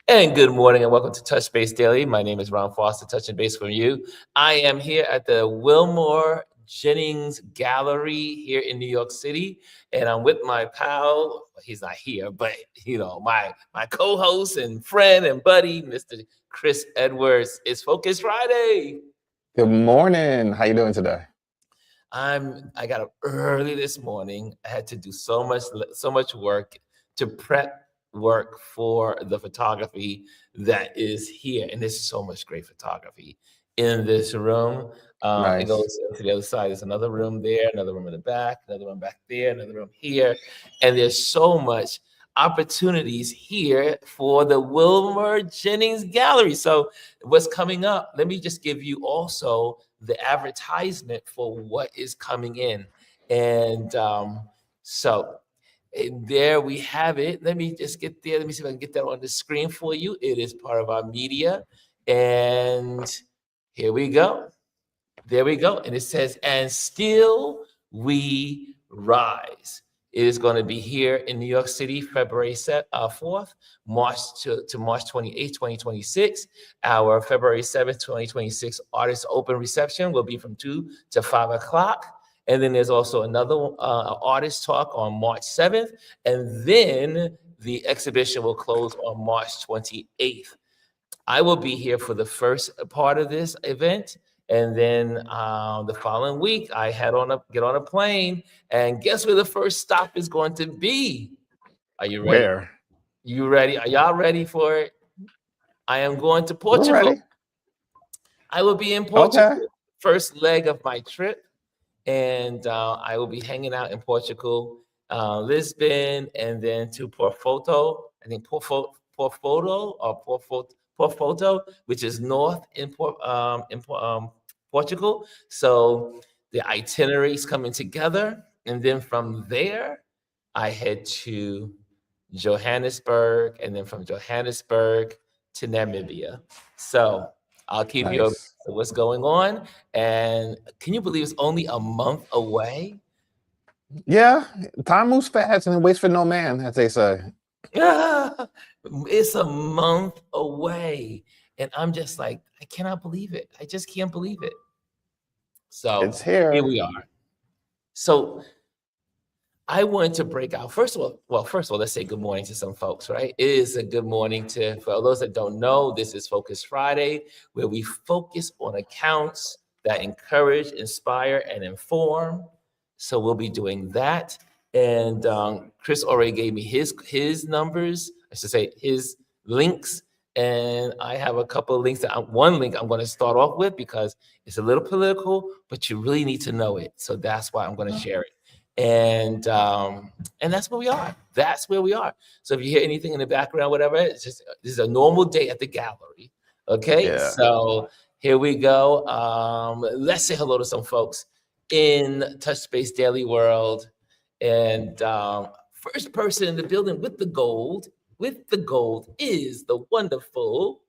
And good morning and welcome to Touch Base Daily. My name is Ron Foster, touching base from you. I am here at the Wilmore Jennings Gallery here in New York City, and I'm with my pal. He's not here, but my co-host and friend and buddy, Mr. Chris Edwards. It's Focus Friday. Good morning. How you doing today? I got up early this morning. I had to do so much work to prep work for the photography that is here, and there's so much great photography in this room. It Nice. goes to the other side. There's another room there, another room in the back, another room back there, another room here, and there's so much opportunities here for the Wilmer Jennings Gallery. So what's coming up? Let me just give you also the advertisement for what is coming in, and there we have it. Let me just get there. Let me see if I can get that on the screen for you. It is part of our media. And here we go. There we go. And it says, and still we rise. It is going to be here in New York City, February 4th, March to March 28th, 2026. Our February 7th, 2026 artist open reception will be from 2 to 5 o'clock. And then there's also another artist talk on March 7th. And then the exhibition will close on March 28th. I will be here for the first part of this event. And then the following week, I get on a plane. And guess where the first stop is going to be? Are you ready? Where? You ready? Are y'all ready for it? I am going to Portugal. We're ready. I will be in Portugal. Okay. First leg of my trip. And I will be hanging out in Portugal, Lisbon, and then to Porto. I think Porto, which is north in Portugal. So the itinerary's coming together, and then from there, I head to Johannesburg, and then from Johannesburg to Namibia. So I'll keep you up with what's going on. And can you believe it's only a month away? Yeah, time moves fast and it waits for no man, as they say. It's a month away. And I'm just like, I cannot believe it. I just can't believe it. So It's here. Here we are. So I wanted to break out. First of all, let's say good morning to some folks, right? It is a good morning for those that don't know, this is Focus Friday, where we focus on accounts that encourage, inspire, and inform. So we'll be doing that. And Chris already gave me his numbers, I should say his links. And I have a couple of links one link I'm going to start off with because it's a little political, but you really need to know it. So that's why I'm going to share it. And that's where we are. That's where we are. So if you hear anything in the background, whatever, it's just this is a normal day at the gallery. Okay. Yeah. So here we go. Let's say hello to some folks in Touch Space Daily World. And first person in the building with the gold is the wonderful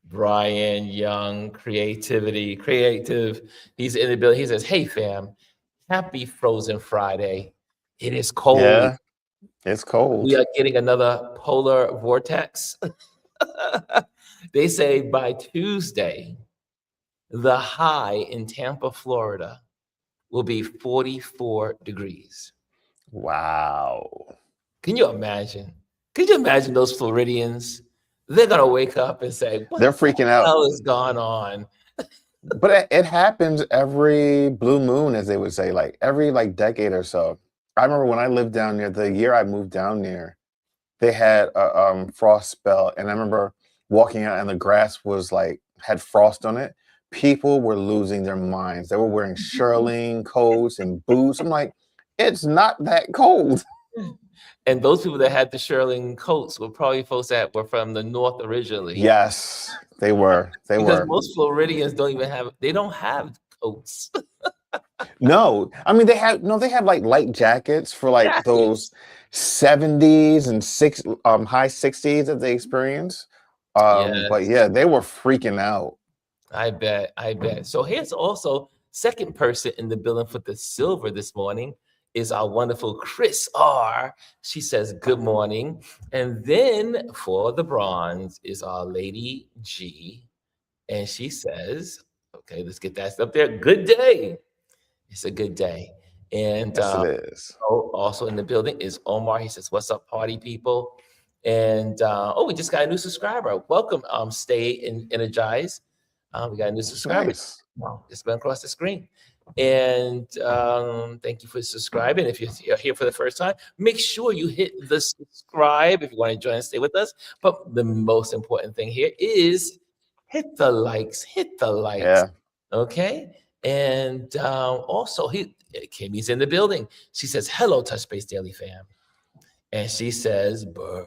Brian Young, creative. He's in the building. He says, "Hey fam. Happy Frozen Friday. It is cold. Yeah, it's cold. We are getting another polar vortex." They say by Tuesday, the high in Tampa, Florida, will be 44 degrees. Wow. Can you imagine? Could you imagine those Floridians? They're going to wake up and say, what They're freaking out. the hell has gone on? But it happens every blue moon, as they would say, like every decade or so. I remember when I lived down there, the year I moved down there, they had a frost spell, and I remember walking out and the grass was had frost on it. People were losing their minds. They were wearing shearling coats and boots. I'm like, it's not that cold. And those people that had the shearling coats were probably folks that were from the north originally. Yes, they were. Because most Floridians don't have coats. No, I mean they had light jackets for those 70s and high 60s that they experienced. Yes. But yeah, they were freaking out. I bet. So here's also second person in the building for the silver this morning is our wonderful Chris R. She says, good morning. And then for the bronze is our Lady G. And she says, okay, let's get that up there. Good day. It's a good day. And Yes, it is. also in the building is Omar. He says, what's up, party people? And we just got a new subscriber. Welcome, Stay Energize. We got a new subscriber. Nice. Wow, it's been across the screen. And thank you for subscribing. If you're here for the first time, make sure you hit the subscribe if you want to join and stay with us. But the most important thing here is hit the likes. Hit the likes. Yeah. Okay. And also, Kimmy's in the building. She says, hello, Touch Base Daily fam. And she says, "Brr,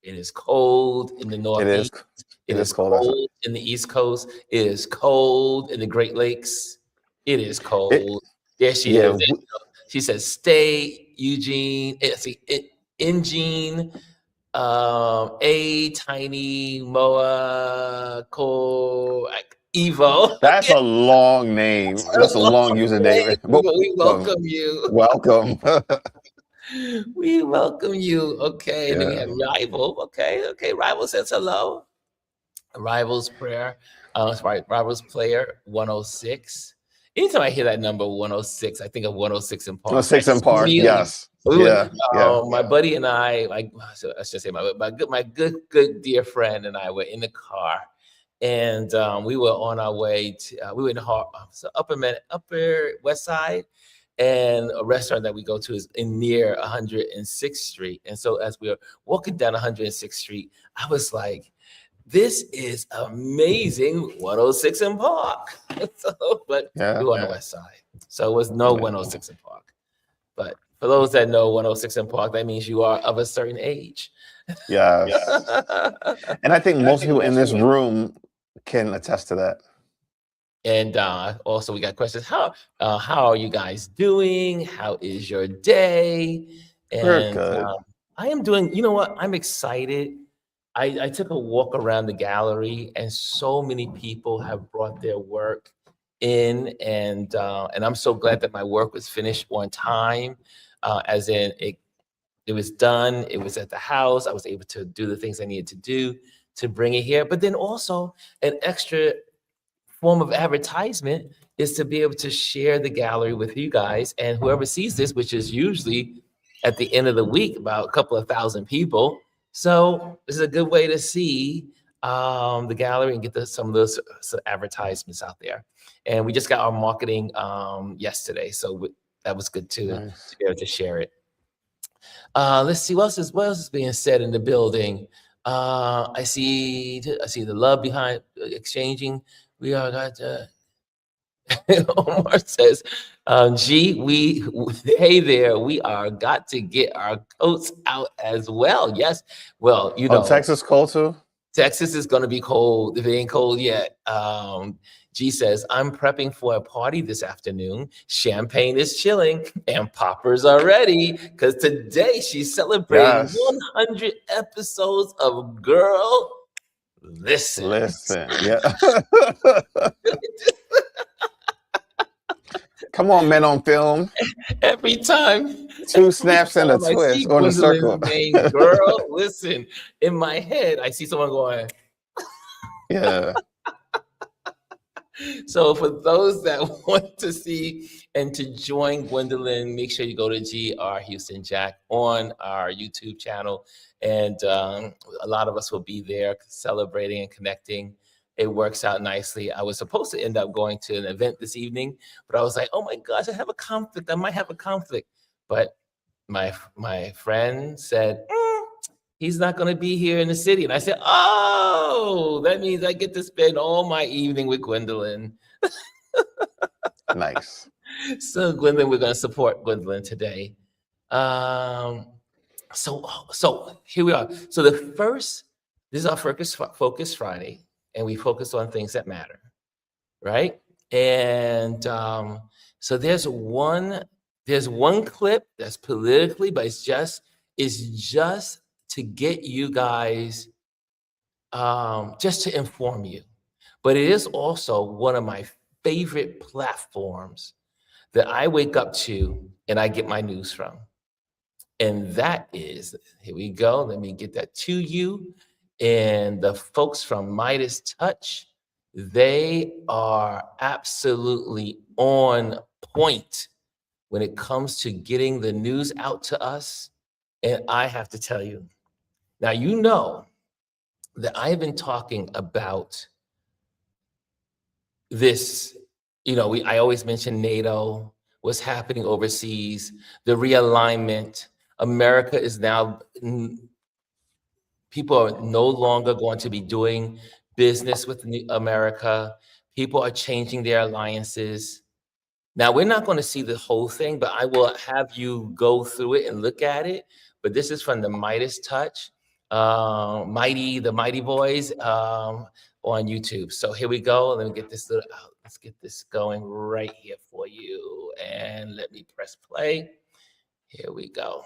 it is cold in the Northeast. It is cold in the East Coast. It is cold in the Great Lakes. It is cold." There she is. She says, stay, Eugene. Ingene, A, Tiny, Moa, Cole, Evo. That's a long name. That's a long username. We welcome you. Welcome. We welcome you. Okay. And then we Yeah. have Rival. Okay. Rival says hello. Rival's prayer. Rival's player 106. Anytime I hear that number 106, I think of 106 in Park. 106 in Park, yes. My buddy and I should say my good dear friend and I were in the car, and we were on our way to we were in Upper West Side, and a restaurant that we go to is near 106th Street. And so as we were walking down 106th Street, I was like, this is amazing, 106 in Park. But we were on the West Side, so it was no 106 in Park. But for those that know 106 in Park, that means you are of a certain age. Yes. And I think most people in this room can attest to that. And also we got questions. How are you guys doing? How is your day? And we're good. I am doing, you know what? I'm excited. I took a walk around the gallery, and so many people have brought their work in, and I'm so glad that my work was finished on time, as in it was done, it was at the house, I was able to do the things I needed to do to bring it here. But then also an extra form of advertisement is to be able to share the gallery with you guys, and whoever sees this, which is usually at the end of the week, about a couple of thousand people. So this is a good way to see the gallery and get some of those advertisements out there. And we just got our marketing yesterday, so that was good too, to be able to share it. Let's see what else is being said in the building. I see the love behind exchanging. We are got. Omar says, hey there, we are got to get our coats out as well. Yes. Well, you know, Texas cold too? Texas is going to be cold if it ain't cold yet. G says, I'm prepping for a party this afternoon. Champagne is chilling and poppers are ready, because today she's celebrating 100 episodes of Girl. Listen. Yeah. Come on, men on film. Every time. 2 snaps and a twist on a circle. Girl, listen. In my head, I see someone going. Yeah. So for those that want to see and to join Gwendolyn, make sure you go to GR Houston Jack on our YouTube channel. And a lot of us will be there celebrating and connecting. It works out nicely. I was supposed to end up going to an event this evening, but I was like, oh my gosh, I have a conflict. I might have a conflict. But my friend said, he's not going to be here in the city. And I said, oh, that means I get to spend all my evening with Gwendolyn. Nice. So Gwendolyn, we're going to support Gwendolyn today. So here we are. So this is our Focus Friday, and we focus on things that matter, right? And so there's one clip that's politically, but it's just to get you guys, just to inform you. But it is also one of my favorite platforms that I wake up to and I get my news from. And that is, here we go. Let me get that to you. And the folks from Midas Touch, they are absolutely on point when it comes to getting the news out to us. And I have to tell you, now you know that I've been talking about this, I always mention NATO, what's happening overseas, the realignment. America is now, people are no longer going to be doing business with America. People are changing their alliances. Now, we're not going to see the whole thing, but I will have you go through it and look at it. But this is from the Midas Touch, the Mighty Boys on YouTube. So here we go. Let me get this let's get this going right here for you. And let me press play. Here we go.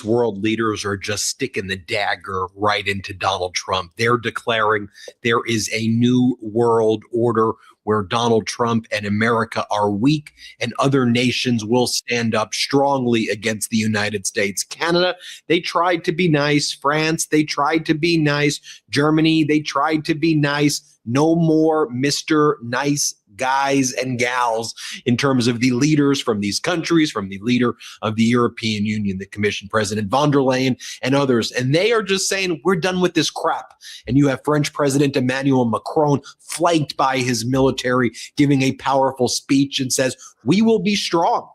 World leaders are just sticking the dagger right into Donald Trump. They're declaring there is a new world order where Donald Trump and America are weak and other nations will stand up strongly against the United States. Canada, they tried to be nice. France, they tried to be nice. Germany, they tried to be nice. No more Mr. Nice guys and gals in terms of the leaders from these countries, from the leader of the European Union, the Commission President von der Leyen, and others. And they are just saying, we're done with this crap. And you have French President Emmanuel Macron flanked by his military, giving a powerful speech and says, we will be strong.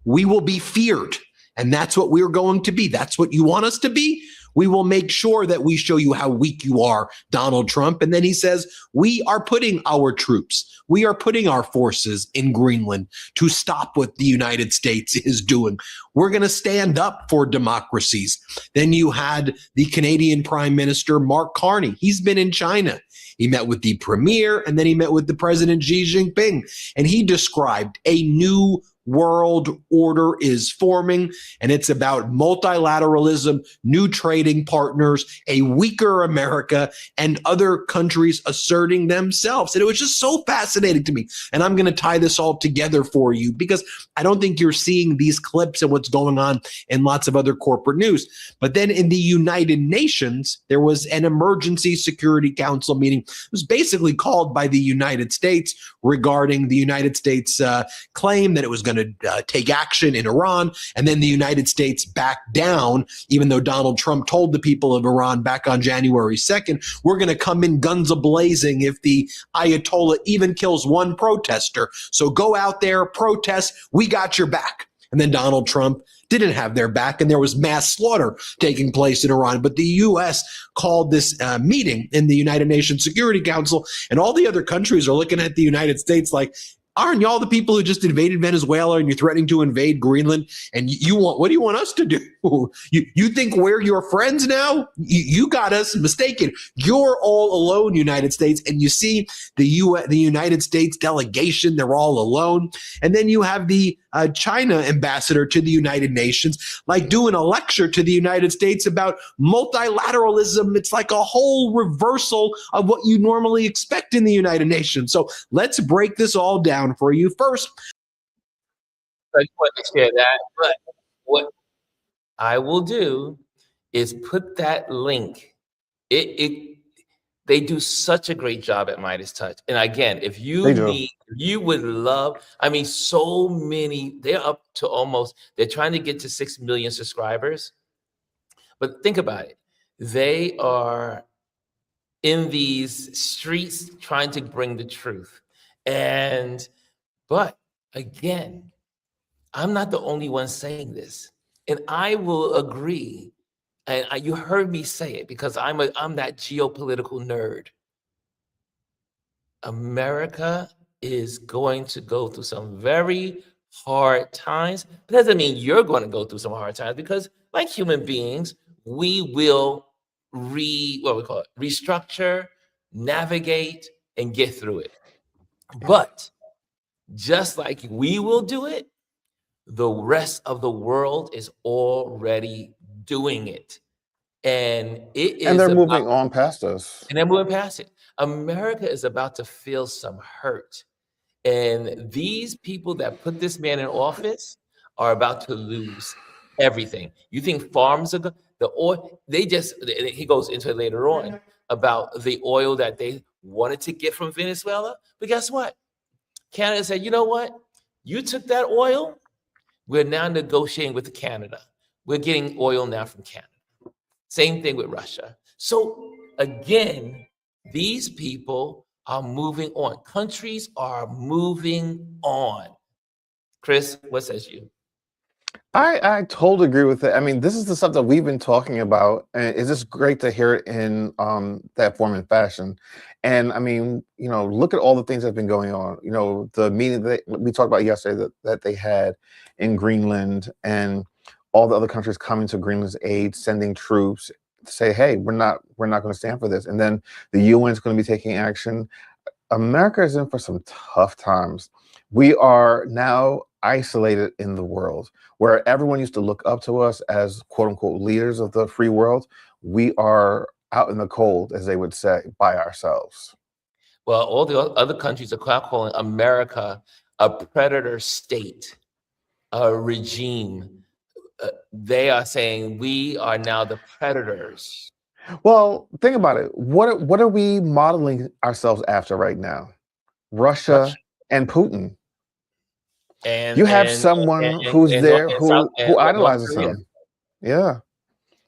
We will be feared. And that's what we're going to be. That's what you want us to be. We will make sure that we show you how weak you are, Donald Trump. And then he says, we are putting our troops, we are putting our forces in Greenland to stop what the United States is doing. We're going to stand up for democracies. Then you had the Canadian Prime Minister, Mark Carney. He's been in China. He met with the premier and then he met with the President Xi Jinping. And he described a new world order is forming, and it's about multilateralism, new trading partners, a weaker America, and other countries asserting themselves. And it was just so fascinating to me. And I'm going to tie this all together for you because I don't think you're seeing these clips and what's going on in lots of other corporate news. But then in the United Nations, there was an emergency security council meeting. It was basically called by the United States regarding the United States claim that it was going to take action in Iran, and then the United States backed down, even though Donald Trump told the people of Iran back on January 2nd, we're going to come in guns a-blazing if the Ayatollah even kills one protester. So go out there, protest, we got your back. And then Donald Trump didn't have their back, and there was mass slaughter taking place in Iran. But the U.S. called this meeting in the United Nations Security Council, and all the other countries are looking at the United States like, aren't y'all the people who just invaded Venezuela and you're threatening to invade Greenland? And what do you want us to do? You think we're your friends now? You got us mistaken. You're all alone, United States. And you see the United States delegation, they're all alone. And then you have the China ambassador to the United Nations, like doing a lecture to the United States about multilateralism. It's like a whole reversal of what you normally expect in the United Nations. So let's break this all down for you. First, I just want to share that, but what I will do is put that link. They do such a great job at Midas Touch. And again, if you would love, I mean, so many, they're up to they're trying to get to 6 million subscribers. But think about it. They are in these streets trying to bring the truth. But again, I'm not the only one saying this. And I will agree. And you heard me say it because I'm that geopolitical nerd. America is going to go through some very hard times. But that doesn't mean you're going to go through some hard times, because like human beings, we will restructure, navigate, and get through it. But just like we will do it, the rest of the world is already doing it. And they're moving on past us. And they're moving past it. America is about to feel some hurt. And these people that put this man in office are about to lose everything. You think farms are the oil? He goes into it later on about the oil that they wanted to get from Venezuela. But guess what? Canada said, you know what? You took that oil. We're now negotiating with Canada. We're getting oil now from Canada. Same thing with Russia. So again, these people are moving on. Countries are moving on. Chris, what says you? I totally agree with it. I mean, this is the stuff that we've been talking about, and it's just great to hear it in that form and fashion. And I mean, look at all the things that have been going on. The meeting that we talked about yesterday that they had in Greenland, and all the other countries coming to Greenland's aid, sending troops to say, "Hey, we're not going to stand for this." And then the UN is going to be taking action. America is in for some tough times. We are now isolated in the world, where everyone used to look up to us as quote unquote leaders of the free world. We are out in the cold, as they would say, by ourselves. Well, all the other countries are calling America a predator state, a regime. They are saying we are now the predators. Well, think about it. What are we modeling ourselves after right now? Russia and Putin. And you have someone who's there who idolizes him. Yeah,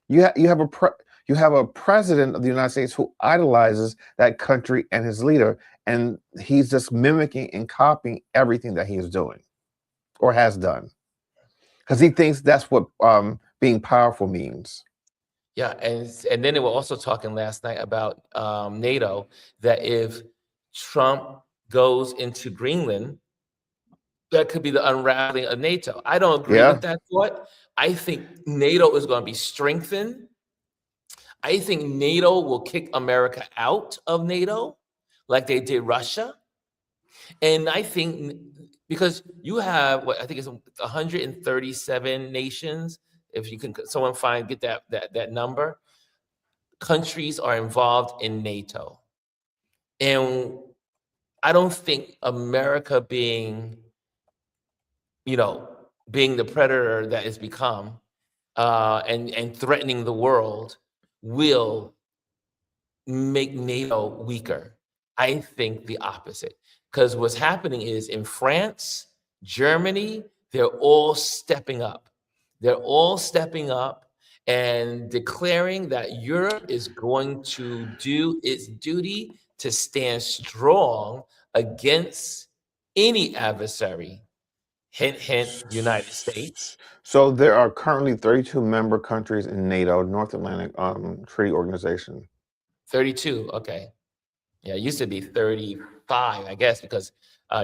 you have a president of the United States who idolizes that country and his leader, and he's just mimicking and copying everything that he is doing or has done, because he thinks that's what being powerful means. Yeah, and then they were also talking last night about NATO, that if Trump goes into Greenland, that could be the unraveling of NATO. I don't agree with that thought. I think NATO is going to be strengthened. I think NATO will kick America out of NATO like they did Russia. And I think because you have what I think is 137 nations, if you can someone get that number, countries are involved in NATO. And I don't think America being the predator that it's become and threatening the world will make NATO weaker. I think the opposite. Because what's happening is in France, Germany, they're all stepping up. They're all stepping up and declaring that Europe is going to do its duty to stand strong against any adversary. Hint, hint, United States. So there are currently 32 member countries in NATO, North Atlantic Treaty Organization. 32, okay. Yeah, it used to be 35, I guess, because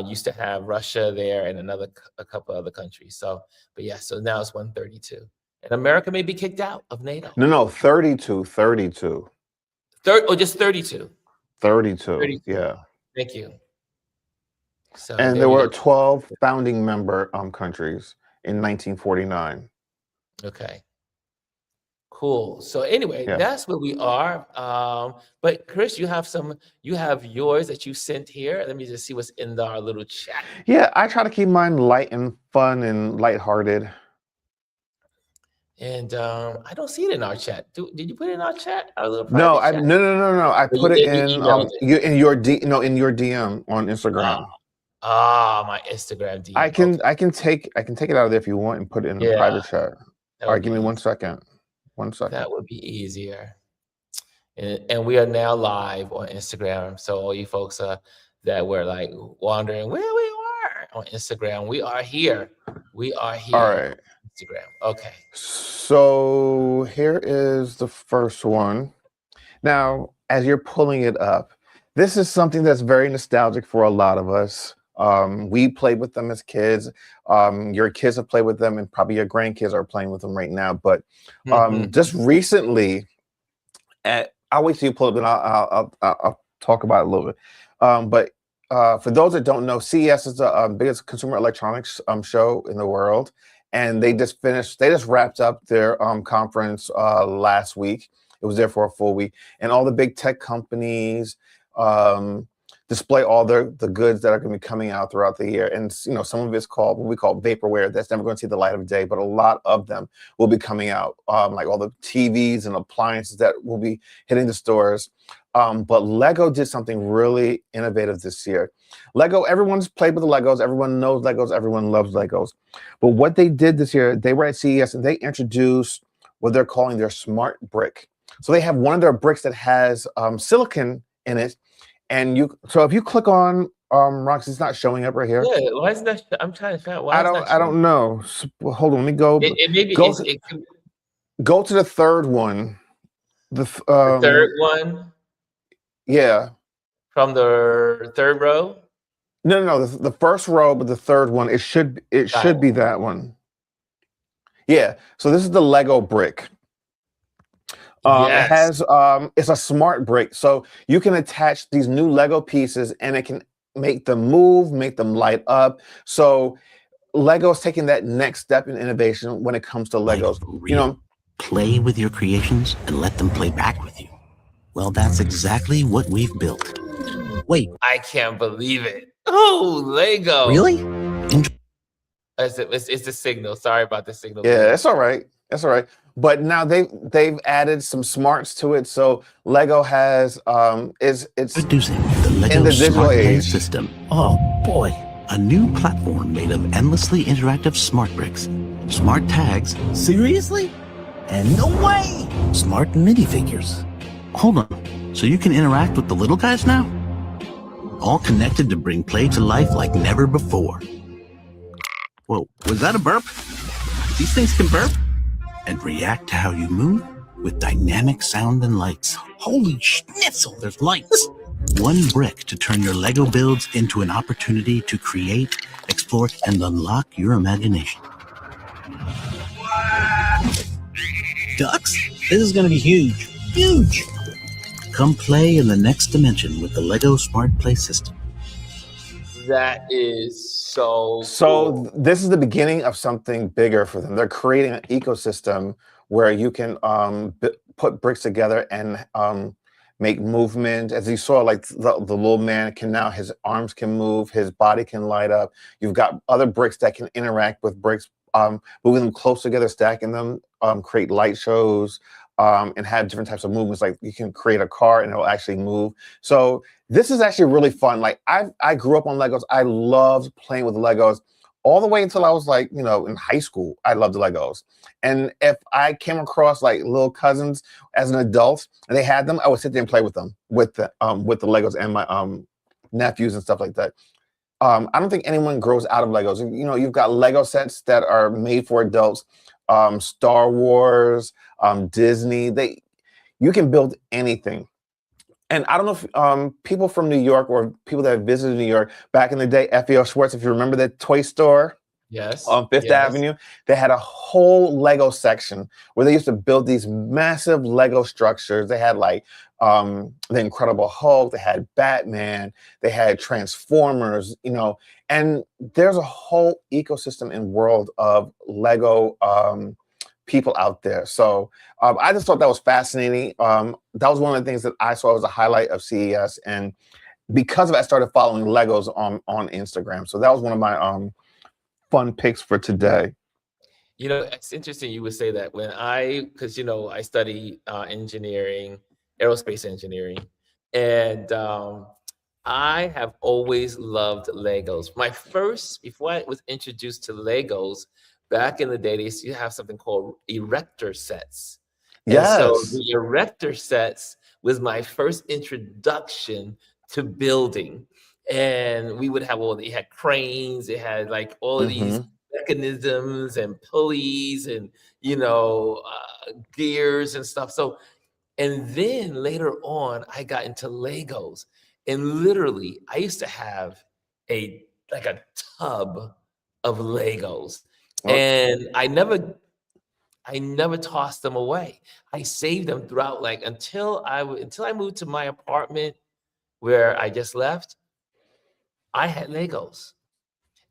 used to have Russia there and a couple other countries. So, but yeah, so now it's 132. And America may be kicked out of NATO. No, 32. 32. Just 32. 32, yeah. Thank you. So and there were 12 founding member countries in 1949. Okay. Cool. So anyway, that's where we are. But Chris, you have yours that you sent here. Let me just see what's in our little chat. Yeah, I try to keep mine light and fun and lighthearted. And I don't see it in our chat. Did you put it in our chat? No, I put it in your DM on Instagram. My Instagram DM. I can take it out of there if you want and put it in the private chat. All right, give me 1 second. 1 second. That would be easier. And we are now live on Instagram. So all you folks that were like wondering where we were on Instagram, we are here. We are here. All right. Instagram. Okay. So here is the first one. Now, as you're pulling it up, this is something that's very nostalgic for a lot of us. We played with them as kids. Your kids have played with them, and probably your grandkids are playing with them right now. But just recently, I'll wait till you pull it, and I'll talk about it a little bit. But for those that don't know, CES is the biggest consumer electronics show in the world, and they just wrapped up their conference last week. It was there for a full week, and all the big tech companies, the display all the goods that are going to be coming out throughout the year. And some of it's called what we call vaporware. That's never going to see the light of day, but a lot of them will be coming out, like all the TVs and appliances that will be hitting the stores. But Lego did something really innovative this year. Lego, everyone's played with the Legos. Everyone knows Legos. Everyone loves Legos. But what they did this year, they were at CES and they introduced what they're calling their smart brick. So they have one of their bricks that has silicon in it. And so if you click on Rox, it's not showing up right here. Yeah, why isn't that? I'm trying to find out why I don't know. Well, hold on, let me go. Go to the third one. The third one. Yeah. From the third row. No, the first row, but the third one. It should be that one. Yeah. So this is the Lego brick. It has it's a smart brick, so you can attach these new Lego pieces and it can make them move, make them light up. So Lego's taking that next step in innovation when it comes to Legos. Play with your creations and let them play back with you. Well, that's exactly what we've built. Wait, I can't believe it. Oh, Lego. Really? It's the signal. Sorry about the signal. Yeah, it's all right. That's all right. But now they've added some smarts to it. So Lego has it's introducing the Lego Smart Play System. Oh boy, a new platform made of endlessly interactive smart bricks, smart tags. Seriously? And no way! Smart minifigures. Hold on. So you can interact with the little guys now? All connected to bring play to life like never before. Whoa, was that a burp? These things can burp and react to how you move with dynamic sound and lights. Holy schnitzel, there's lights. One brick to turn your Lego builds into an opportunity to create, explore, and unlock your imagination. Ducks? This is gonna be huge. Huge! Come play in the next dimension with the Lego Smart Play System. That is so cool. This is the beginning of something bigger for them. They're creating an ecosystem where you can put bricks together and make movement. As you saw, like the little man can now, his arms can move, his body can light up. You've got other bricks that can interact with bricks, moving them close together, stacking them, create light shows, and have different types of movements. Like you can create a car and it'll actually move. So this is actually really fun. Like I grew up on Legos. I loved playing with Legos all the way until I was like, in high school. I loved Legos. And if I came across like little cousins as an adult and they had them, I would sit there and play with them, with the Legos and my nephews and stuff like that. I don't think anyone grows out of Legos. You've got Lego sets that are made for adults, Star Wars, Disney. You can build anything. And I don't know if people from New York or people that have visited New York back in the day, F.E.O. Schwartz, if you remember that toy store on Fifth Avenue, they had a whole Lego section where they used to build these massive Lego structures. They had like the Incredible Hulk, they had Batman, they had Transformers, and there's a whole ecosystem and world of Lego people out there. So I just thought that was fascinating. That was one of the things that I saw as a highlight of CES. And because of it, I started following Legos on Instagram. So that was one of my fun picks for today. It's interesting you would say that because I study engineering, aerospace engineering, and I have always loved Legos. Before I was introduced to Legos, back in the day, they used to have something called erector sets. Yes. And so the erector sets was my first introduction to building. And we would have they had cranes, they had like all of these mechanisms and pulleys and, gears and stuff. So, and then later on, I got into Legos. And literally, I used to have a tub of Legos. And I never tossed them away. I saved them throughout, until I moved to my apartment where I just left. I had Legos,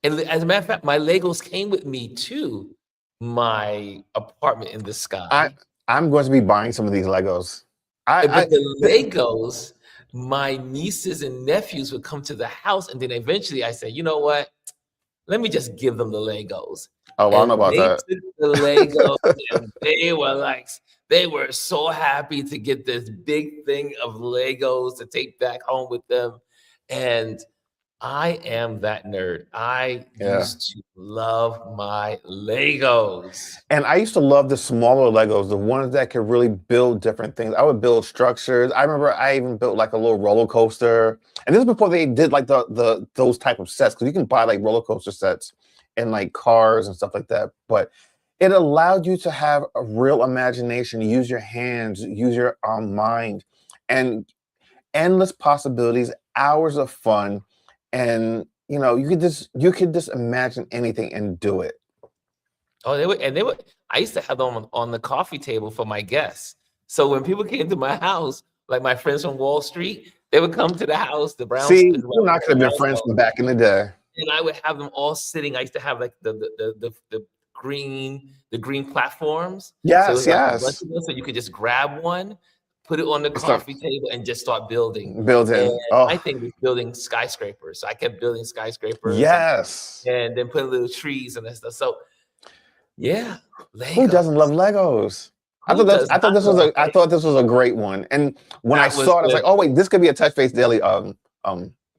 and as a matter of fact, my Legos came with me to my apartment in the sky. I'm going to be buying some of these Legos. But the Legos my nieces and nephews would come to the house, and then eventually I said, you know what? Let me just give them the Legos. Oh, I don't know And about they that. took the Legos, and they were so happy to get this big thing of Legos to take back home with them. And I am that nerd. I Yeah. used to love my Legos. And I used to love the smaller Legos, the ones that could really build different things. I would build structures. I remember I even built like a little roller coaster. And this is before they did like those type of sets, because you can buy like roller coaster sets and like cars and stuff like that. But it allowed you to have a real imagination, use your hands, use your mind, and endless possibilities, hours of fun. And you could just imagine anything and do it. Oh, they would. I used to have them on the coffee table for my guests. So when people came to my house, like my friends from Wall Street, they would come to the house, the Browns. See, you and I could have been friends from back in the day. And I would have them all sitting. I used to have like the green platforms. Yes, so yes. So you could just grab one, put it on the coffee table, and just start building. Building. I think was building skyscrapers. So I kept building skyscrapers. Yes. And then putting little trees and that stuff. So yeah, Legos. Who doesn't love Legos? I thought this was a great one. And when I saw it, I was like, oh wait, this could be a Touch Base Daily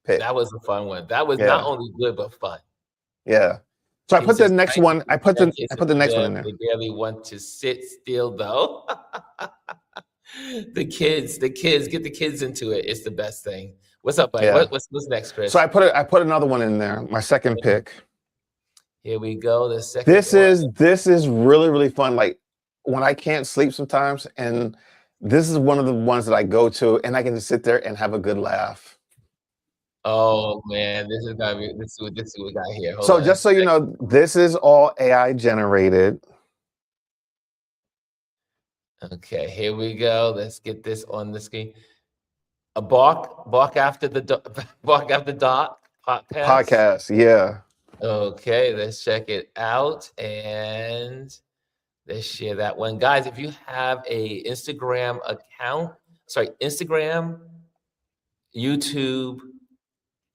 pick. That was a fun one. That was not only good but fun. Yeah. So I put the next one. I put the next one in there. They barely want to sit still though. the kids, get the kids into it. It's the best thing. What's up, buddy? Yeah. What's next, Chris? So I put another one in there. My second pick. Here we go. The second. This is really, really fun. Like when I can't sleep sometimes, and this is one of the ones that I go to, and I can just sit there and have a good laugh. Oh man, this is what we got here. Hold so on. Just so you know, this is all AI generated. Okay, here we go. Let's get this on the screen. A bark after the doc podcast. Yeah. Okay, let's check it out and let's share that one. Guys, if you have a Instagram, YouTube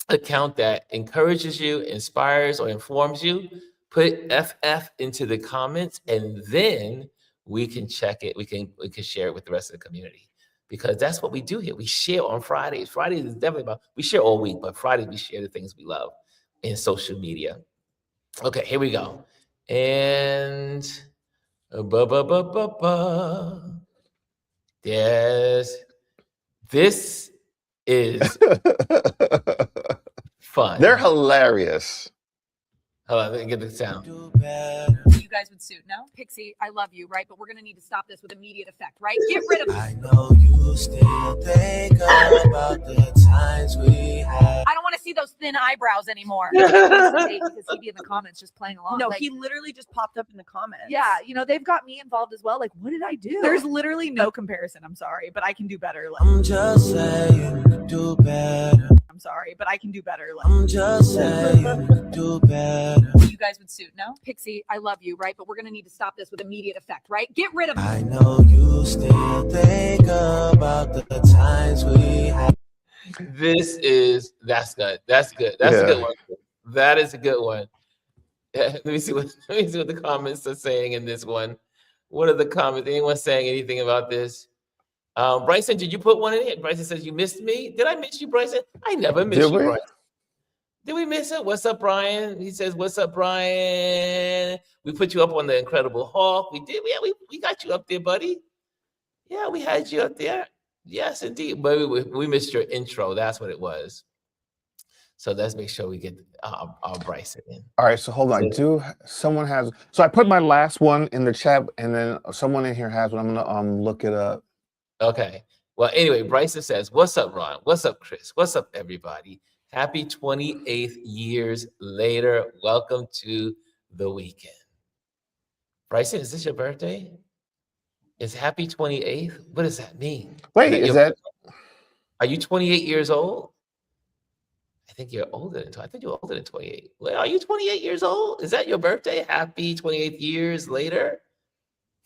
account that encourages you, inspires, or informs you, put FF into the comments, and then we can check it. We can share it with the rest of the community, because that's what we do here. We share on Fridays. Fridays is definitely we share all week, but Fridays we share the things we love in social media. Okay, here we go. And yes, this is fun. They're hilarious. Hold on, let me get the sound. You guys would suit, no? Pixie, I love you, right? But we're gonna need to stop this with immediate effect, right? Get rid of it. I know you still think about the times we had. I don't want to see those thin eyebrows anymore. Because he'd be in the comments just playing along. No, Like, he literally just popped up in the comments. yeah, they've got me involved as well. Like, what did I do? There's literally no comparison. I'm sorry, but I can do better. Like, I'm just saying, do better. I'm sorry, but I can do better. Like, I'm just saying, do better. You guys would suit, no? Pixie, I love you, right? But we're gonna need to stop this with immediate effect, right? Get rid of it. I know you still think about the times we had. That's good. That's good. That's a good one. That is a good one. Let me see what the comments are saying in this one. What are the comments? Anyone saying anything about this? Bryson, did you put one in it? Bryson says, you missed me. Did I miss you, Bryson? I never missed you, Bryson. Did we miss it? What's up, Brian? He says, what's up, Brian? We put you up on the Incredible Hulk. We did. Yeah, we got you up there, buddy. Yeah, we had you up there. Yes, indeed. But we missed your intro. That's what it was. So let's make sure we get our Bryson in. All right, so hold on. So I put my last one in the chat, and then someone in here has one. I'm gonna look it up. Okay. Well, anyway, Bryson says, what's up, Ron? What's up, Chris? What's up, everybody? Happy 28th years later. Welcome to the weekend. Bryson, is this your birthday? Is happy 28th? What does that mean? Wait, Are you 28 years old? I think you're older than 28. Well, are you 28 years old? Is that your birthday? Happy 28 years later?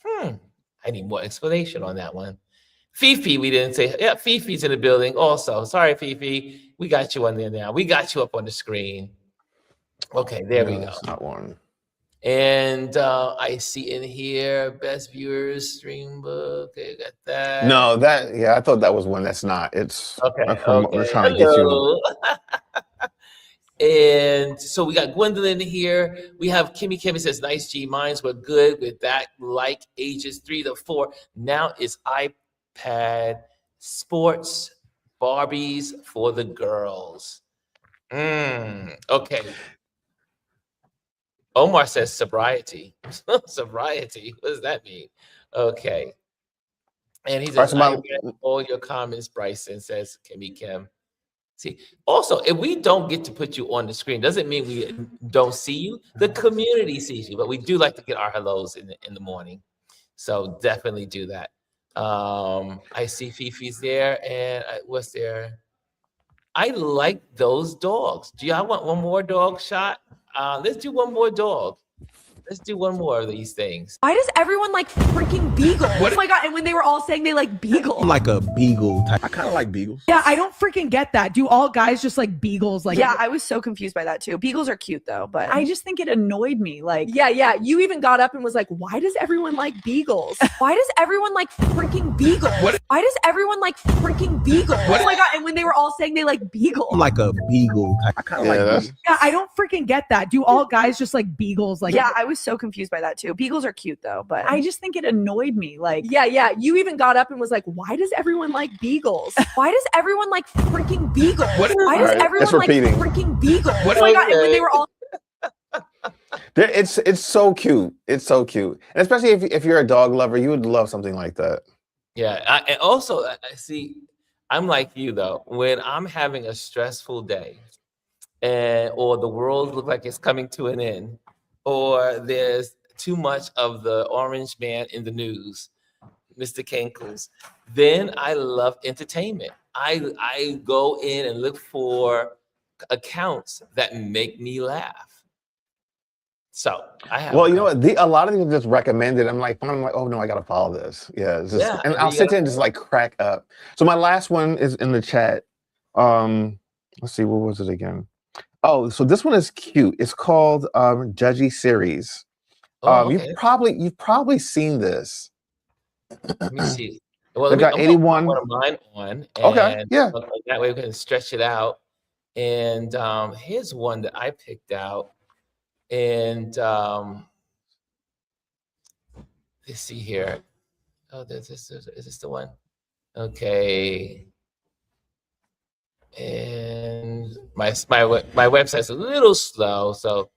I need more explanation on that one. Fifi, we didn't say. Yeah, Fifi's in the building also. Sorry, Fifi. We got you on there now. We got you up on the screen. Okay, there we go. That's not one. And I see in here best viewers stream book. Okay, got that. No, I thought that was one. That's not. It's Okay. We're trying to get you. Hello. And so we got Gwendolyn here. We have Kimmy. Kimmy says, nice G. Mines were good with that, like ages 3 to 4. Now it's iPad sports Barbies for the girls. Okay. Omar says sobriety. Sobriety. What does that mean? Okay. And he says, I read all your comments, Bryson, says Kimmy Kim. See, also, if we don't get to put you on the screen, doesn't mean we don't see you. The community sees you, but we do like to get our hellos in the morning. So definitely do that. I see Fifi's there, and what's there? I like those dogs. Do y'all want one more dog shot? Let's do one more dog. Let's do one more of these things. Why does everyone like freaking beagles? What? Oh my god! And when they were all saying they like beagles, I'm like a beagle type. I kind of like beagles. Yeah, I don't freaking get that. Do all guys just like beagles? Like, yeah, I was so confused by that too. Beagles are cute though, but I just think it annoyed me. Like, yeah. You even got up and was like, "Why does everyone like beagles? Why does everyone like freaking beagles? What? Why does everyone like freaking beagles? What? Oh my god!" And when they were all saying they like beagles, I'm like a beagle type. I kind of like beagles. yeah, I don't freaking get that. Do all guys just like beagles? Like, yeah, I was so confused by that too. Beagles are cute though, but I just think it annoyed me. Like, yeah. You even got up and was like, "Why does everyone like beagles? Why does everyone like freaking beagles? What? Why does Alright, everyone it's like repeating. freaking beagles?" What? Oh my god! And when they were all It's so cute. It's so cute, and especially if you're a dog lover, you would love something like that. Yeah, and also, I see, I'm like you though. When I'm having a stressful day, or the world looks like it's coming to an end, or there's too much of the orange man in the news, Mr. Kinkles, then I love entertainment. I go in and look for accounts that make me laugh. So I have. Well, you know what? A lot of these are just recommended. I'm like, oh no, I gotta follow this. Yeah, it's just, Yeah, and I'll sit there and just like crack up. So my last one is in the chat. Let's see, what was it again? Oh, so this one is cute. It's called Judgy Series. Okay. You've probably seen this. Let me see. Well, They've got 81. One of mine on. Okay, yeah. That way we can stretch it out. And here's one that I picked out. And let's see here. Oh, is this the one? Okay. And my website's a little slow, so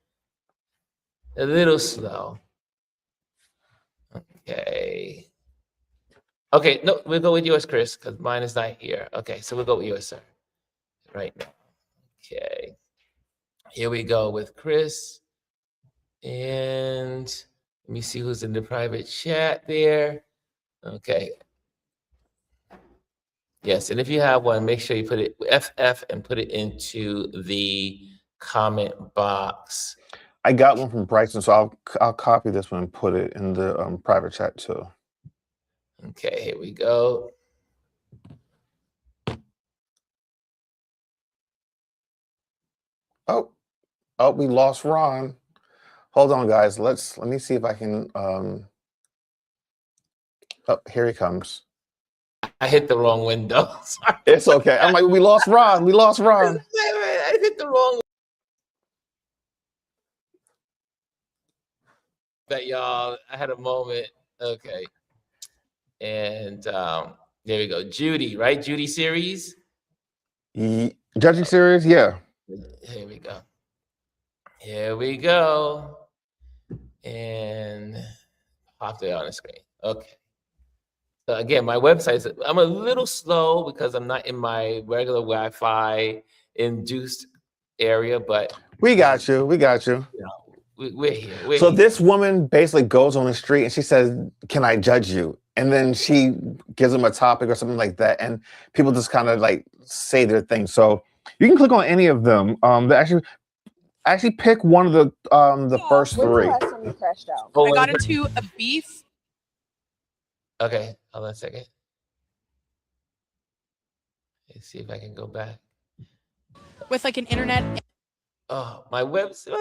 a little slow. Okay. Okay, no, we'll go with yours, Chris, because mine is not here. Okay, so we'll go with yours, sir. Right now. Okay. Here we go with Chris. And let me see who's in the private chat there. Okay. Yes, and if you have one, make sure you put it FF and put it into the comment box. I got one from Bryson, so I'll copy this one and put it in the private chat too. Okay, here we go. Oh, we lost Ron. Hold on, guys. Let me see if I can. Oh, here he comes. I hit the wrong window. Sorry. It's okay. I'm like, we lost Ron. We lost Ron. I hit the wrong. That y'all, I had a moment. Okay. And there we go. Judy, right? Judy series. Judging series, yeah. Here we go. Here we go. And pop it on the screen. Okay. So again, my website's, I'm a little slow because I'm not in my regular Wi-Fi induced area, but We got you. We got you. you know, we're here. We're So here. this woman basically goes on the street and she says, "Can I judge you?" And then she gives them a topic or something like that, and people just kind of like say their thing. So you can click on any of them. They actually pick one of the first three. last time you crashed out? Oh, I got into a beef. Okay, hold on a second. Let's see if I can go back. With like an internet. Oh, my website.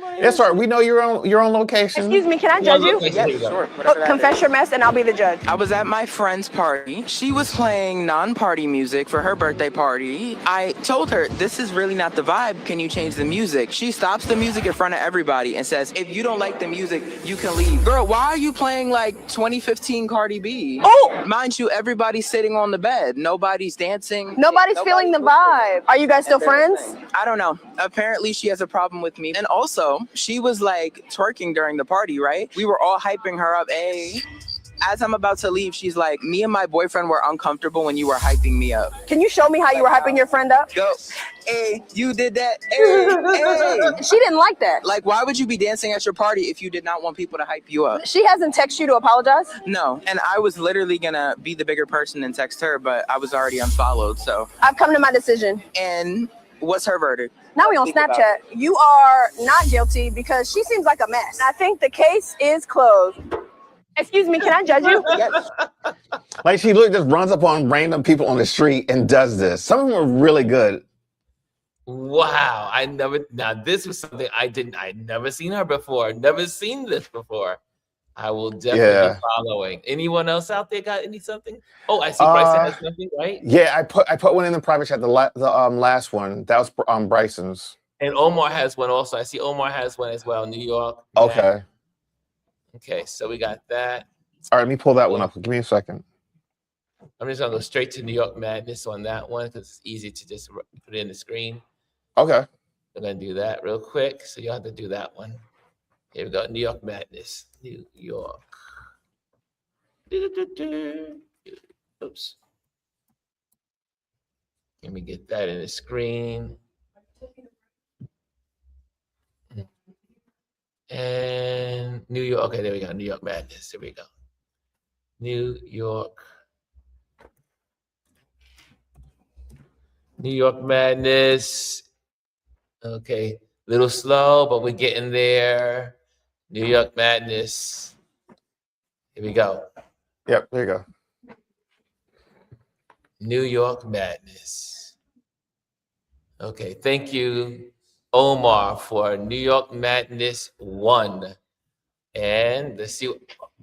It's all right. We know you're on location. Excuse me, can I judge you? Yes, Sure. Confess your mess and I'll be the judge. I was at my friend's party. She was playing non-party music for her birthday party. I told her, this is really not the vibe. Can you change the music? She stops the music in front of everybody and says, if you don't like the music, you can leave. Girl, why are you playing like 2015 Cardi B? Oh! Mind you, everybody's sitting on the bed. Nobody's dancing. Nobody's feeling the vibe. Are you guys still friends? I don't know. Apparently she has a problem with me. And also, she was like twerking during the party, right? We were all hyping her up. Hey, as I'm about to leave, she's like, me and my boyfriend were uncomfortable when you were hyping me up. Can you show me how you were hyping your friend up? Go. Hey, you did that. Hey. She didn't like that. Like, why would you be dancing at your party if you did not want people to hype you up? She hasn't texted you to apologize? No. And I was literally gonna be the bigger person and text her, but I was already unfollowed, so. I've come to my decision. And what's her verdict? Now we on Snapchat. You are not guilty because she seems like a mess. I think the case is closed. Excuse me, can I judge you? Yes. Like she literally just runs up on random people on the street and does this. Some of them are really good. Wow. Now this was something I'd never seen her before. Never seen this before. I will definitely be following. Anyone else out there got something? Oh, I see Bryson has something, right? Yeah, I put one in the private chat, the last one. That was Bryson's. And Omar has one also. I see Omar has one as well, New York. Okay. Okay, so we got that. All right, let me pull that one up. Give me a second. I'm just gonna go straight to New York Madness on that one because it's easy to just put it in the screen. Okay. I'm gonna do that real quick. So you have to do that one. Here we go. New York Madness. New York. Oops. Let me get that in the screen. And New York. Okay, there we go. New York Madness. Here we go. New York. New York Madness. Okay, little slow, but we're getting there. New York Madness. Here we go. Yep, there you go. New York Madness. Okay, thank you, Omar, for New York Madness 1. And let's see.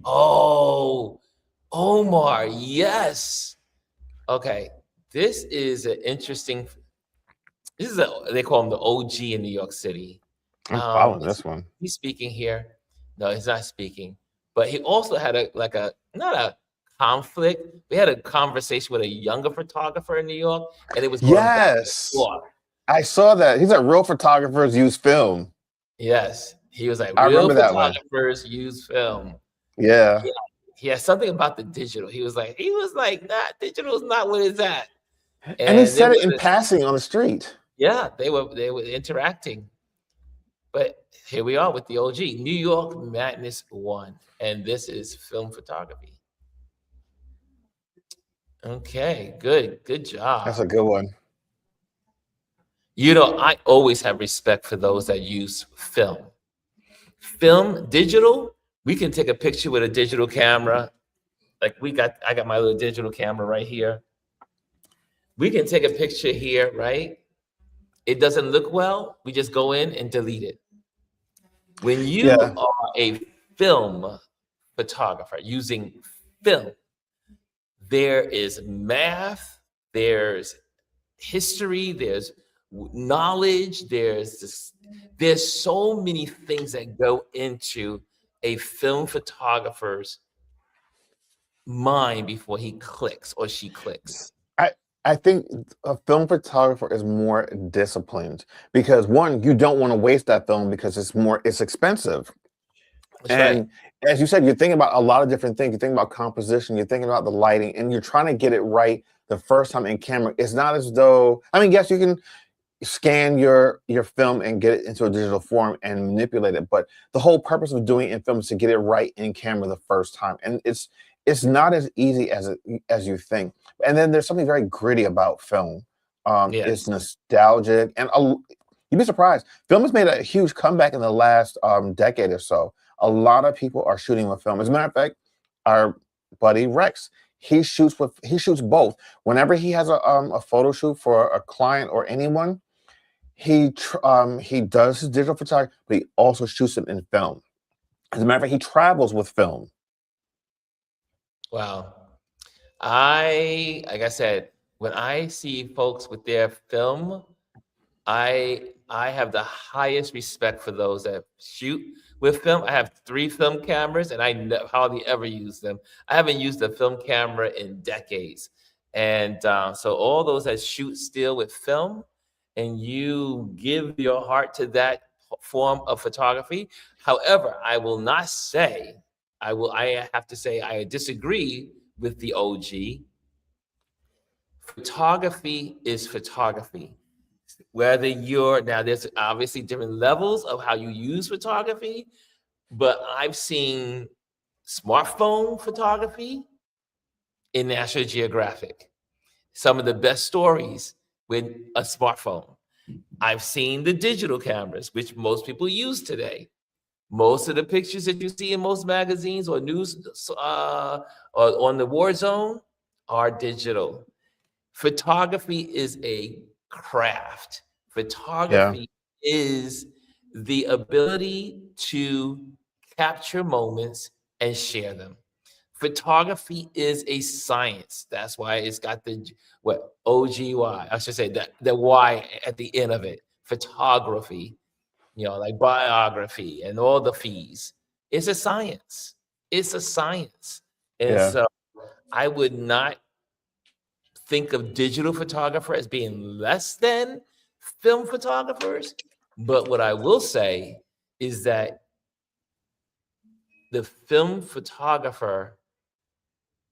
Oh, Omar, yes. Okay, this is an interesting. They call him the OG in New York City. I'm following this one. He's speaking here. No, he's not speaking. But he also had not a conflict. We had a conversation with a younger photographer in New York, and it was yes. I saw that. He's like, real photographers use film. Yes, he was like, I real remember that photographers use film. Yeah. He had something about the digital. He was like, nah, digital is not what it's at. And he said it in passing on the street. Yeah, they were interacting. But here we are with the OG, New York Madness 1. And this is film photography. Okay, good job. That's a good one. You know, I always have respect for those that use film. Film, digital, we can take a picture with a digital camera. Like I got my little digital camera right here. We can take a picture here, right? It doesn't look well, we just go in and delete it. When you are a film photographer using film, there is math, there's history, there's knowledge, there's so many things that go into a film photographer's mind before he clicks or she clicks. I think a film photographer is more disciplined because one, you don't want to waste that film because it's expensive. And as you said, you're thinking about a lot of different things. You're thinking about composition, you're thinking about the lighting, and you're trying to get it right the first time in camera. It's not as though, I mean, yes, you can scan your film and get it into a digital form and manipulate it, but the whole purpose of doing it in film is to get it right in camera the first time. And it's not as easy as you think. And then there's something very gritty about film. It's nostalgic, and you'd be surprised. Film has made a huge comeback in the last decade or so. A lot of people are shooting with film. As a matter of fact, our buddy Rex, he shoots both. Whenever he has a photo shoot for a client or anyone, he does his digital photography, but he also shoots it in film. As a matter of fact, he travels with film. Wow. Like I said, when I see folks with their film, I have the highest respect for those that shoot with film. I have 3 film cameras, and I hardly ever use them. I haven't used a film camera in decades, and so all those that shoot still with film, and you give your heart to that form of photography. However, I will not say I have to say I disagree with the OG. Photography is photography. Whether you're now, there's obviously different levels of how you use photography, but I've seen smartphone photography in National Geographic. Some of the best stories with a smartphone. I've seen the digital cameras, which most people use today. Most of the pictures that you see in most magazines or news or on the war zone are digital. Photography is a craft. Photography is the ability to capture moments and share them. Photography is a science. That's why it's got the OGY. I should say that the Y at the end of it. Photography, like biography and all the fees. It's a science. It's a science. And so I would not think of digital photographer as being less than film photographers. But what I will say is that the film photographer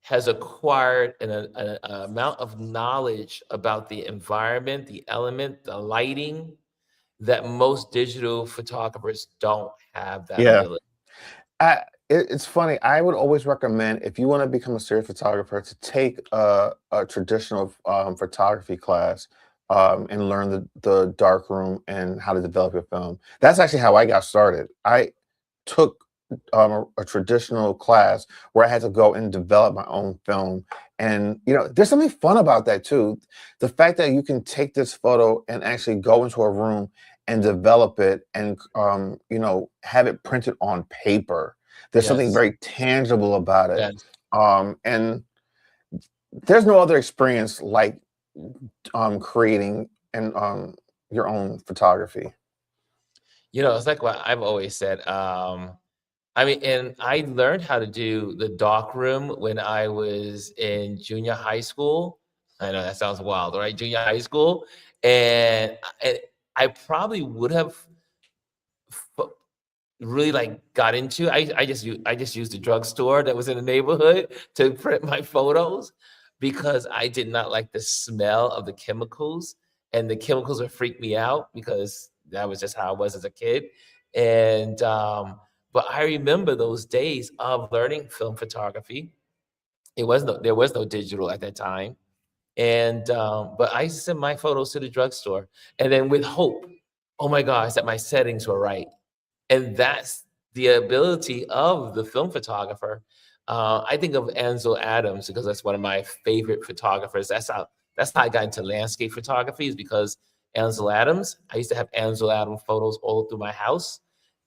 has acquired an amount of knowledge about the environment, the element, the lighting, that most digital photographers don't have that ability. It's funny. I would always recommend, if you want to become a serious photographer, to take a traditional photography class and learn the dark room and how to develop your film. That's actually how I got started. I took a traditional class where I had to go and develop my own film. And, there's something fun about that too. The fact that you can take this photo and actually go into a room and develop it and, have it printed on paper. There's something very tangible about it. And there's no other experience like creating and your own photography. It's like what I've always said. And I learned how to do the dark room when I was in junior high school. I know that sounds wild, right? Junior high school. And I probably would have really got into. I just used the drugstore that was in the neighborhood to print my photos because I did not like the smell of the chemicals, and the chemicals would freak me out because that was just how I was as a kid. And but I remember those days of learning film photography. There was no digital at that time, and but I used to send my photos to the drugstore, and then with hope, oh my gosh, that my settings were right. And that's the ability of the film photographer. I think of Ansel Adams because that's one of my favorite photographers. That's how I got into landscape photography, is because Ansel Adams. I used to have Ansel Adams photos all through my house,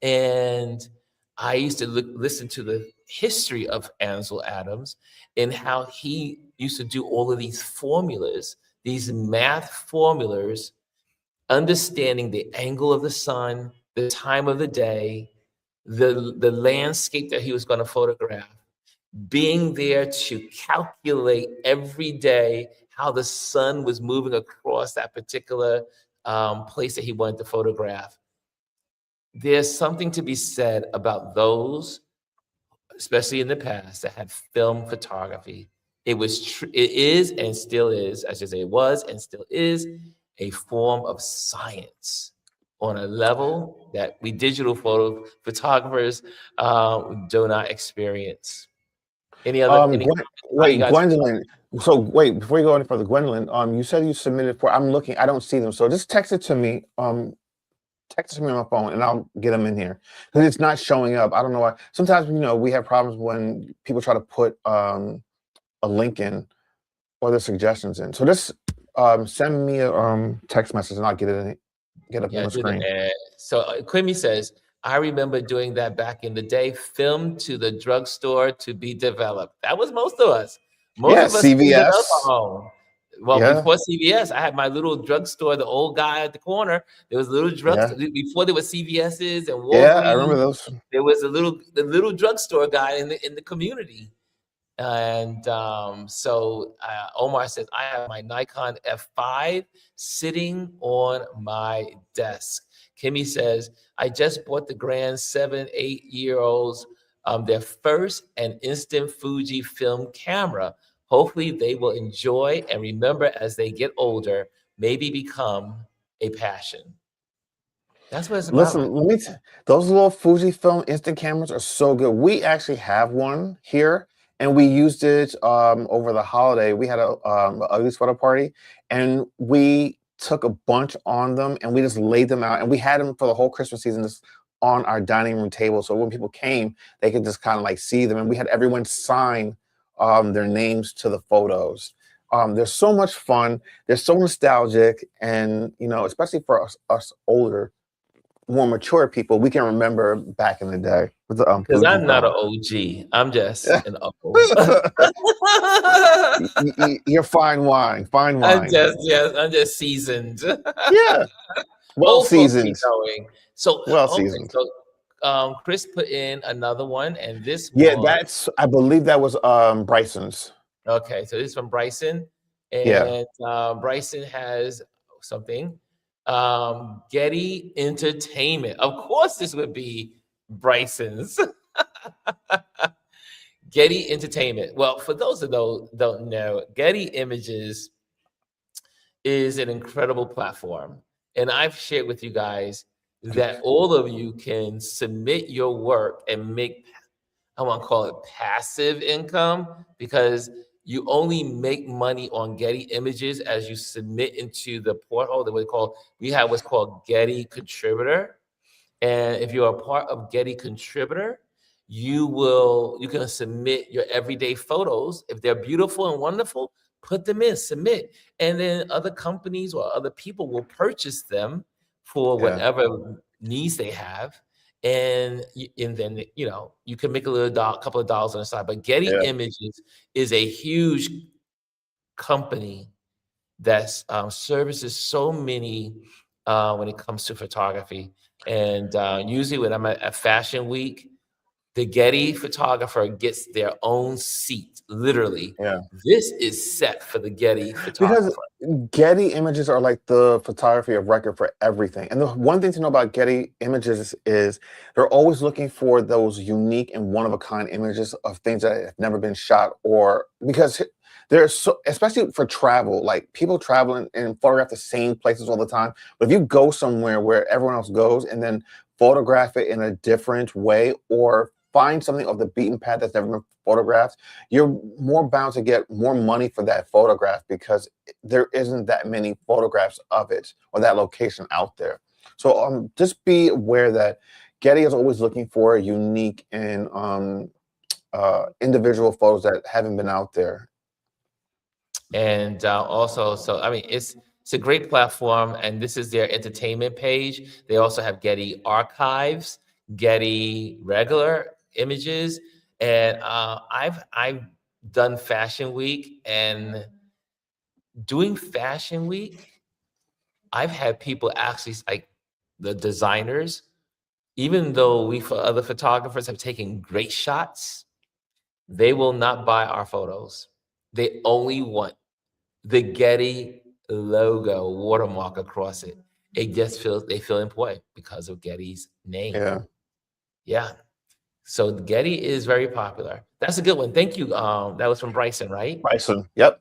and I used to listen to the history of Ansel Adams and how he used to do all of these formulas, these math formulas, understanding the angle of the sun, the time of the day, the landscape that he was going to photograph, being there to calculate every day how the sun was moving across that particular place that he wanted to photograph. There's something to be said about those, especially in the past, that had film photography. It is and still is, I should say it was and still is, a form of science on a level that we digital photographers do not experience. Any other? Gwendolyn. So wait, before you go any further, Gwendolyn, you said you submitted for. I'm looking. I don't see them. So just text it to me. Text it to me on my phone, and I'll get them in here because it's not showing up. I don't know why. Sometimes we have problems when people try to put a link in or the suggestions in. So just send me a text message and I'll get it up on the screen. So Quimmy says, I remember doing that back in the day, film to the drugstore to be developed. That was most of us. Most of us CVS. home. Well, before CVS, I had my little drugstore, the old guy at the corner. There was a little drugstore before there was CVS's and Walgreens. Yeah, I remember those. There was the little drugstore guy in the community. And so Omar says, I have my Nikon F5 sitting on my desk. Kimmy says, I just bought the grand 7-8-year-olds their first and instant Fuji film camera. Hopefully they will enjoy and remember as they get older, maybe become a passion. That's what it's about. Listen, let me those little Fujifilm instant cameras are so good. We actually have one here, and we used it over the holiday. We had a ugly sweater party, and we took a bunch on them, and we just laid them out, and we had them for the whole Christmas season just on our dining room table. So when people came, they could just kind of like see them, and we had everyone sign their names to the photos. They're so much fun. They're so nostalgic, and especially for us older, more mature people, we can remember back in the day. Because I'm not an OG. I'm just an uncle. You're fine wine. Fine wine. I'm just seasoned. Yeah. Well seasoned. So well seasoned. So Chris put in another one, and this one, I believe that was Bryson's. Okay, so this is from Bryson. And Bryson has something. Getty Entertainment. Of course, this would be Bryson's. Getty Entertainment. Well, for those of those who don't know, Getty Images is an incredible platform. And I've shared with you guys that all of you can submit your work and make, I want to call it passive income, because you only make money on Getty Images as you submit into the portal that we have what's called Getty Contributor. And if you're a part of Getty Contributor, you can submit your everyday photos. If they're beautiful and wonderful, put them in, submit. And then other companies or other people will purchase them for whatever needs they have. And then, you can make a couple of dollars on the side. But Getty Images is a huge company that services so many when it comes to photography. And usually when I'm at Fashion Week, the Getty photographer gets their own seat, literally. Yeah. This is set for the Getty photographer. Because Getty Images are like the photography of record for everything. And the one thing to know about Getty Images is they're always looking for those unique and one-of-a-kind images of things that have never been shot, or because there's so, especially for travel, like people travel and photograph the same places all the time. But if you go somewhere where everyone else goes and then photograph it in a different way, or find something off the beaten path that's never been photographed, you're more bound to get more money for that photograph because there isn't that many photographs of it or that location out there. So just be aware that Getty is always looking for unique and individual photos that haven't been out there. And also, it's a great platform, and this is their entertainment page. They also have Getty Archives, Getty regular images, and I've done Fashion Week, and doing Fashion Week, I've had people actually, like the designers, even though we for other photographers have taken great shots, they will not buy our photos. They only want the Getty logo watermark across it. They feel important because of Getty's name. Yeah. So Getty is very popular. That's a good one. Thank you. That was from Bryson, right? Bryson. Yep.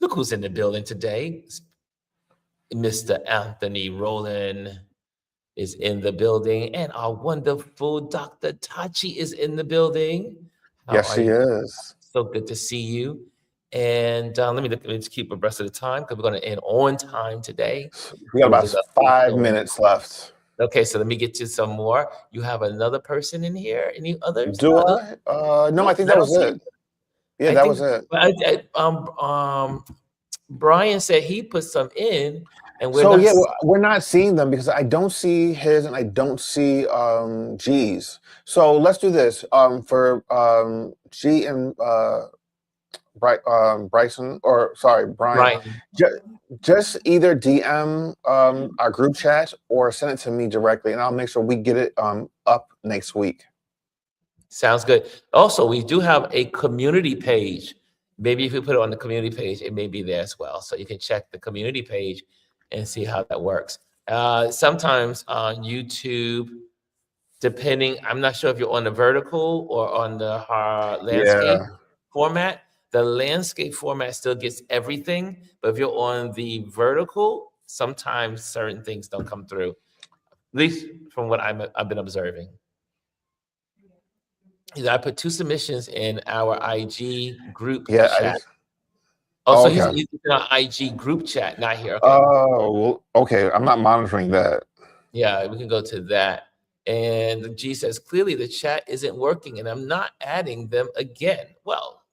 Look who's in the building today. Mr. Anthony Rowland is in the building, and our wonderful Dr. Tachi is in the building. Yes, she is. So good to see you. And let me just keep abreast of the time because we're going to end on time today. We got about 5 minutes left. Okay, so let me get you some more. You have another person in here? Any others? Do I? No, I think that was it. Yeah, I that think, was it. but Brian said he put some in, and we're So not. yeah, we're not seeing them because I don't see his and I don't see G's. So let's do this. For G and Bryson, or sorry, Brian, Brian. just either DM our group chat or send it to me directly, and I'll make sure we get it up next week. Sounds good. Also, we do have a community page. Maybe if you put it on the community page, it may be there as well. So you can check the community page and see how that works. Sometimes on YouTube, depending, I'm not sure if you're on the vertical or on the landscape Yeah. format. The landscape format still gets everything, but if you're on the vertical, sometimes certain things don't come through. At least from what I've been observing. I put 2 submissions in our IG group Yeah. chat. So Okay. he's in our IG group chat, not here. Okay. Oh, well, okay. I'm not monitoring that. Yeah, we can go to that. And G says, clearly the chat isn't working and I'm not adding them again. Well,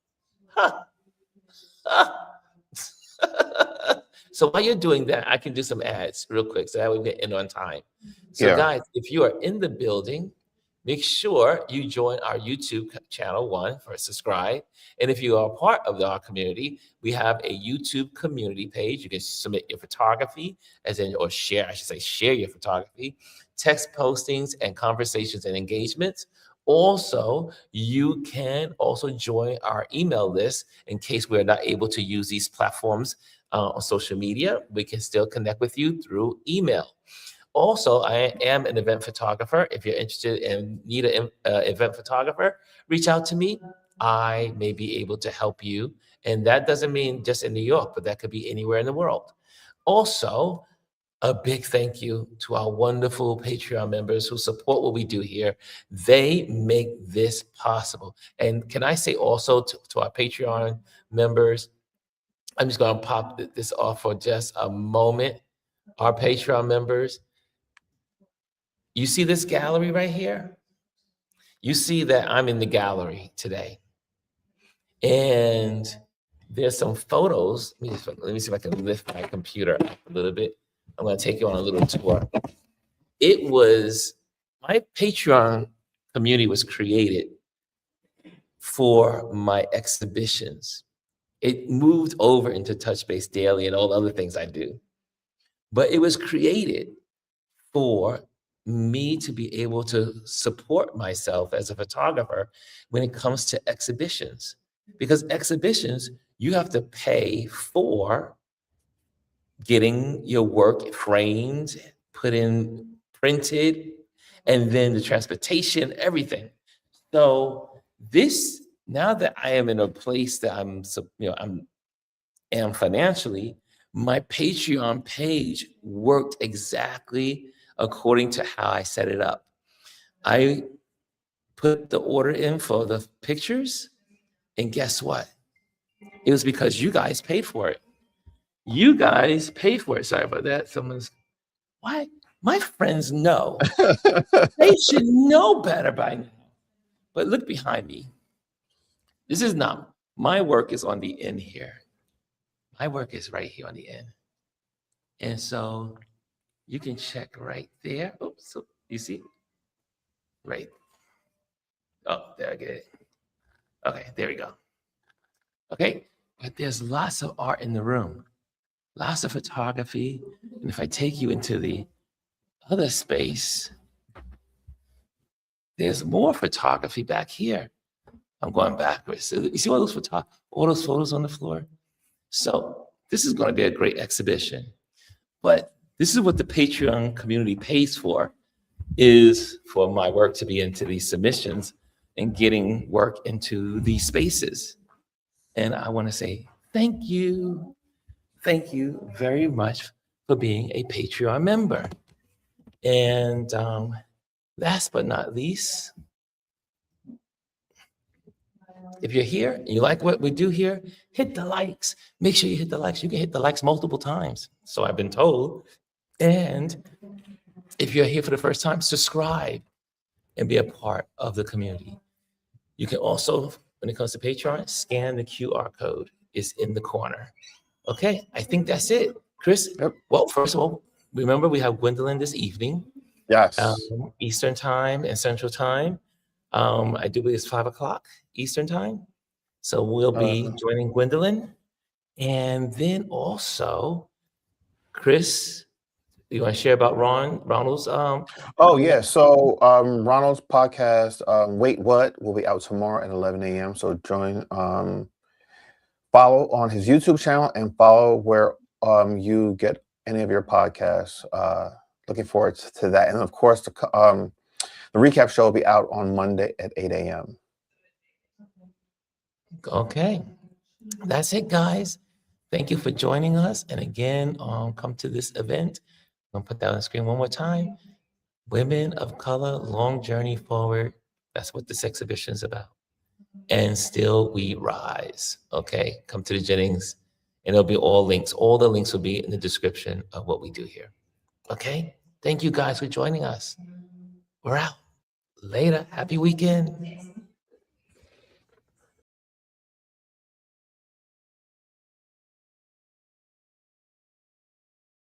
so while you're doing that, I can do some ads real quick so that we get in on time. So Yeah. guys, if you are in the building, make sure you join our YouTube channel, for subscribe. And if you are part of our community, we have a YouTube community page. You can submit your photography, or share, I should say, share your photography, text postings and conversations and engagements. Also, you can also join our email list in case we're not able to use these platforms on social media. We can still connect with you through email. Also, I am an event photographer. If you're interested and need an event photographer, reach out to me. I may be able to help you. And that doesn't mean just in New York, but that could be anywhere in the world. Also, a big thank you to our wonderful Patreon members who support what we do here. They make this possible. And can I say also to our Patreon members, I'm just going to pop this off for just a moment. Our Patreon members, you see this gallery right here? You see that I'm in the gallery today. And there's some photos. Let me see if I can lift my computer up a little bit. I'm going to take you on a little tour. My Patreon community was created for my exhibitions. It moved over into Touch Base Daily and all the other things I do. But it was created for me to be able to support myself as a photographer when it comes to exhibitions. Because exhibitions, you have to pay for getting your work framed, printed, and then the transportation, everything. So now that I am in a place that am financially, my Patreon page worked exactly according to how I set it up. I put the order in for the pictures, and guess what? It was because you guys paid for it. You guys paid for it. Sorry about that. Why? My friends know. They should know better by now. But look behind me. This is not, my work is on the end here. My work is right here on the end. And so you can check right there. Oops, so you see? Right. Oh, there I get it. Okay, there we go. Okay, but there's lots of art in the room, lots of photography. And if I take you into the other space, there's more photography back here. I'm going backwards. So you see all those photos on the floor? So this is going to be a great exhibition. But this is what the Patreon community pays for, is for my work to be into these submissions and getting work into these spaces. And I want to say thank you. Thank you very much for being a Patreon member. And last but not least, if you're here and you like what we do here, hit the likes. Make sure you hit the likes. You can hit the likes multiple times, so I've been told. And if you're here for the first time, subscribe and be a part of the community. You can also when it comes to Patreon, scan the QR code. It's in the corner. Okay, I think that's it. Chris, Yep. well, first of all, remember we have Gwendolyn this evening, Yes. Eastern time and Central time. I do believe it's 5:00 Eastern time. So we'll be joining Gwendolyn. And then also, Chris, you want to share about Ronald's? Oh yeah. So Ronald's podcast, Wait What, will be out tomorrow at 11 a.m. So join, follow on his YouTube channel and follow where you get any of your podcasts. Looking forward to that. And of course, the recap show will be out on Monday at 8 a.m. Okay, that's it, guys. Thank you for joining us. And again, come to this event. I'm gonna put that on the screen one more time. Women of Color, Long Journey Forward. That's what this exhibition is about. And Still We Rise. Okay, come to the Jennings, and there'll be all links. All the links will be in the description of what we do here. Okay, thank you guys for joining us. We're out. Later. Happy weekend.